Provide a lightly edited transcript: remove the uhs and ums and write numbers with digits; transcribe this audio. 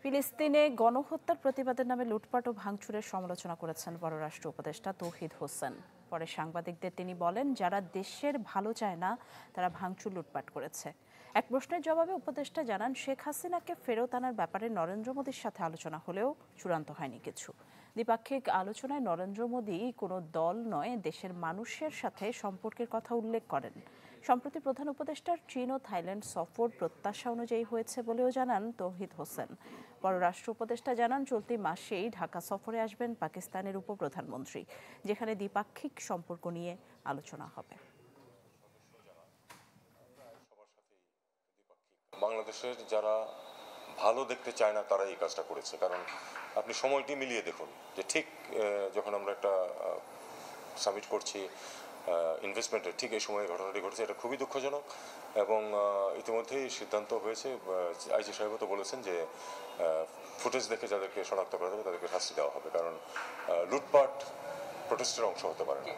ফিলিস্তিনে গণহত্যার প্রতিবাদের নামে লুটপাট ও ভাঙচুরের সমালোচনা করেছেন পররাষ্ট্র উপদেষ্টা তৌহিদ হোসেন। পরে সাংবাদিকদের তিনি বলেন, যারা দেশের ভালো চায় না তারা ভাঙচুর লুটপাট করেছে। এক প্রশ্নের জবাবে উপদেষ্টা জানান, শেখ হাসিনাকে ফেরত আনার ব্যাপারে নরেন্দ্র মোদীর সাথে আলোচনা হলেও চূড়ান্ত হয়নি কিছু। দ্বিপাক্ষিক আলোচনায় নরেন্দ্র মোদী কোনো দল নয়, দেশের মানুষের সাথে সম্পর্কের কথা উল্লেখ করেন। সম্প্রতি প্রধান উপদেষ্টার চীন ও থাইল্যান্ড সফর প্রত্যাশা অনুযায়ী হয়েছে বলেও জানান তৌহিদ হোসেন। পররাষ্ট্র উপদেষ্টা জানান, চলতি মাসেই ঢাকা সফরে আসবেন পাকিস্তানের উপপ্রধানমন্ত্রী, যেখানে দ্বিপাক্ষিক সম্পর্ক নিয়ে আলোচনা হবে। বাংলাদেশের যারা ভালো দেখতে চায় না তারা এই কাজটা করেছে, কারণ আপনি সময়টি মিলিয়ে দেখুন যে ঠিক যখন আমরা একটা সামিট করছি ইনভেস্টমেন্টের, ঠিক এই সময়ে ঘটনাটি ঘটেছে। এটা খুবই দুঃখজনক এবং ইতিমধ্যেই সিদ্ধান্ত হয়েছে, আইজি সাহেবও তো বলেছেন যে ফুটেজ দেখে যাদেরকে শনাক্ত করা যাবে তাদেরকে শাস্তি দেওয়া হবে, কারণ লুটপাট প্রোটেস্টের অংশ হতে পারে না।